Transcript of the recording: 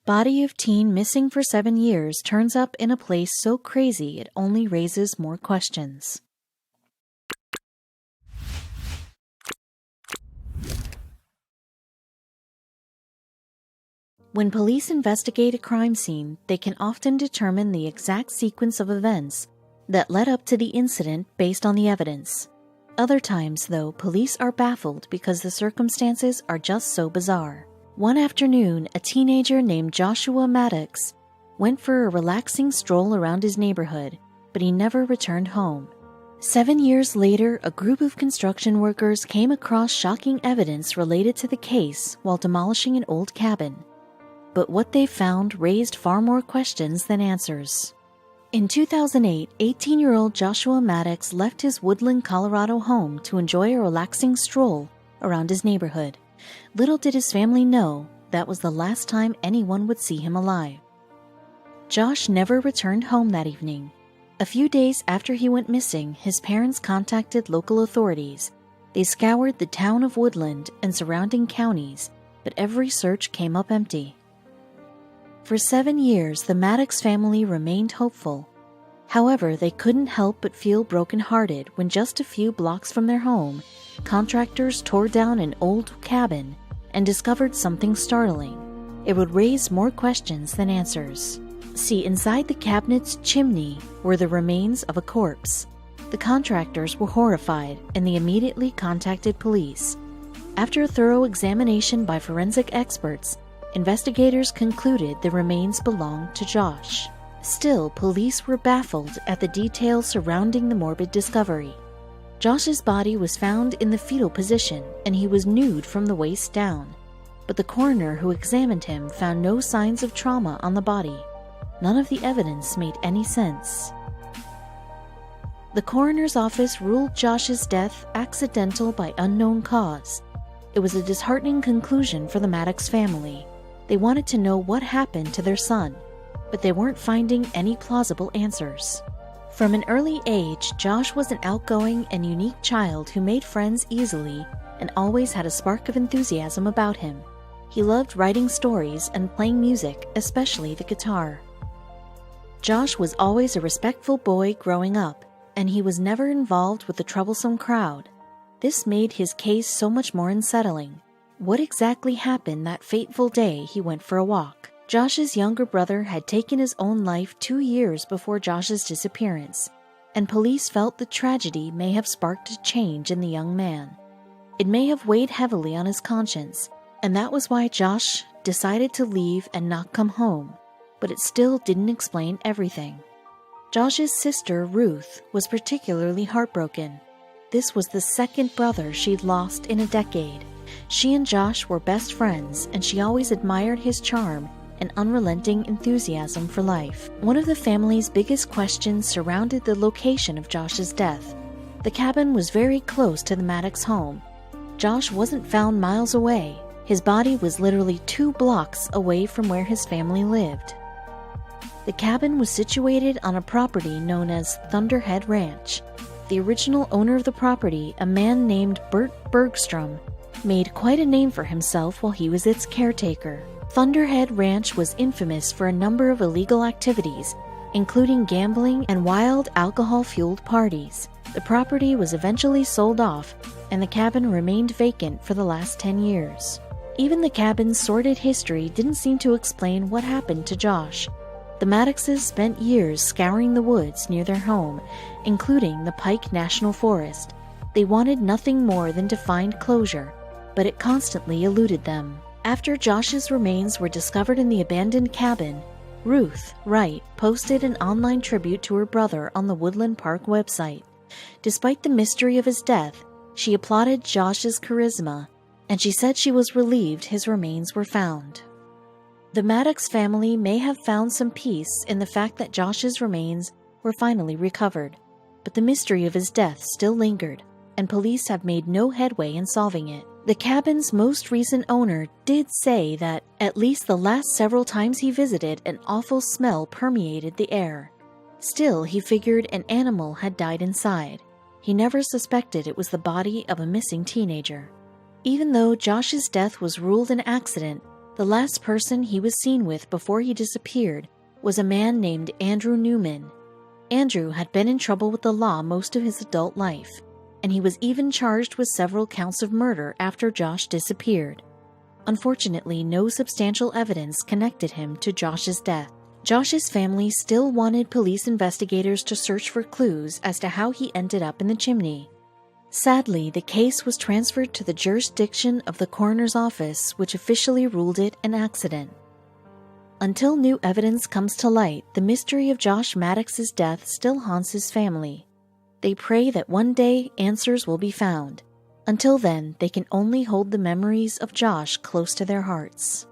Body of teen missing for 7 years turns up in a place so crazy it only raises more questions. When police investigate a crime scene, they can often determine the exact sequence of events that led up to the incident based on the evidence. Other times, though, police are baffled because the circumstances are just so bizarre. One afternoon, a teenager named Joshua Maddux went for a relaxing stroll around his neighborhood, but he never returned home. 7 years later, a group of construction workers came across shocking evidence related to the case while demolishing an old cabin. But what they found raised far more questions than answers. In 2008, 18-year-old Joshua Maddux left his Woodland, Colorado home to enjoy a relaxing stroll around his neighborhood. Little did his family know that was the last time anyone would see him alive. Josh never returned home that evening. A few days after he went missing, his parents contacted local authorities. They scoured the town of Woodland and surrounding counties, but every search came up empty. For 7 years, the Maddux family remained hopeful. However, they couldn't help but feel brokenhearted when just a few blocks from their home, contractors tore down an old cabin and discovered something startling. It would raise more questions than answers. See, inside the cabinet's chimney were the remains of a corpse. The contractors were horrified and they immediately contacted police. After a thorough examination by forensic experts, investigators concluded the remains belonged to Josh. Still, police were baffled at the details surrounding the morbid discovery. Josh's body was found in the fetal position, and he was nude from the waist down. But the coroner who examined him found no signs of trauma on the body. None of the evidence made any sense. The coroner's office ruled Josh's death accidental by unknown cause. It was a disheartening conclusion for the Maddux family. They wanted to know what happened to their son, but they weren't finding any plausible answers. From an early age, Josh was an outgoing and unique child who made friends easily and always had a spark of enthusiasm about him. He loved writing stories and playing music, especially the guitar. Josh was always a respectful boy growing up, and he was never involved with the troublesome crowd. This made his case so much more unsettling. What exactly happened that fateful day he went for a walk? Josh's younger brother had taken his own life 2 years before Josh's disappearance, and police felt the tragedy may have sparked a change in the young man. It may have weighed heavily on his conscience, and that was why Josh decided to leave and not come home, but it still didn't explain everything. Josh's sister, Ruth, was particularly heartbroken. This was the second brother she'd lost in a decade. She and Josh were best friends, and she always admired his charm and unrelenting enthusiasm for life. One of the family's biggest questions surrounded the location of Josh's death. The cabin was very close to the Maddux home. Josh wasn't found miles away. His body was literally 2 blocks away from where his family lived. The cabin was situated on a property known as Thunderhead Ranch. The original owner of the property, a man named Bert Bergstrom, made quite a name for himself while he was its caretaker. Thunderhead Ranch was infamous for a number of illegal activities, including gambling and wild alcohol-fueled parties. The property was eventually sold off, and the cabin remained vacant for the last 10 years. Even the cabin's sordid history didn't seem to explain what happened to Josh. The Madduxes spent years scouring the woods near their home, including the Pike National Forest. They wanted nothing more than to find closure, but it constantly eluded them. After Josh's remains were discovered in the abandoned cabin, Ruth Wright posted an online tribute to her brother on the Woodland Park website. Despite the mystery of his death, she applauded Josh's charisma, and she said she was relieved his remains were found. The Maddux family may have found some peace in the fact that Josh's remains were finally recovered, but the mystery of his death still lingered, and police have made no headway in solving it. The cabin's most recent owner did say that, at least the last several times he visited, an awful smell permeated the air. Still, he figured an animal had died inside. He never suspected it was the body of a missing teenager. Even though Josh's death was ruled an accident, The last person he was seen with before he disappeared was a man named Andrew Newman. Andrew had been in trouble with the law most of his adult life, and he was even charged with several counts of murder after Josh disappeared. Unfortunately, no substantial evidence connected him to Josh's death. Josh's family still wanted police investigators to search for clues as to how he ended up in the chimney. Sadly, the case was transferred to the jurisdiction of the coroner's office, which officially ruled it an accident. Until new evidence comes to light, the mystery of Josh Maddux's death still haunts his family. They pray that one day answers will be found. Until then, they can only hold the memories of Josh close to their hearts.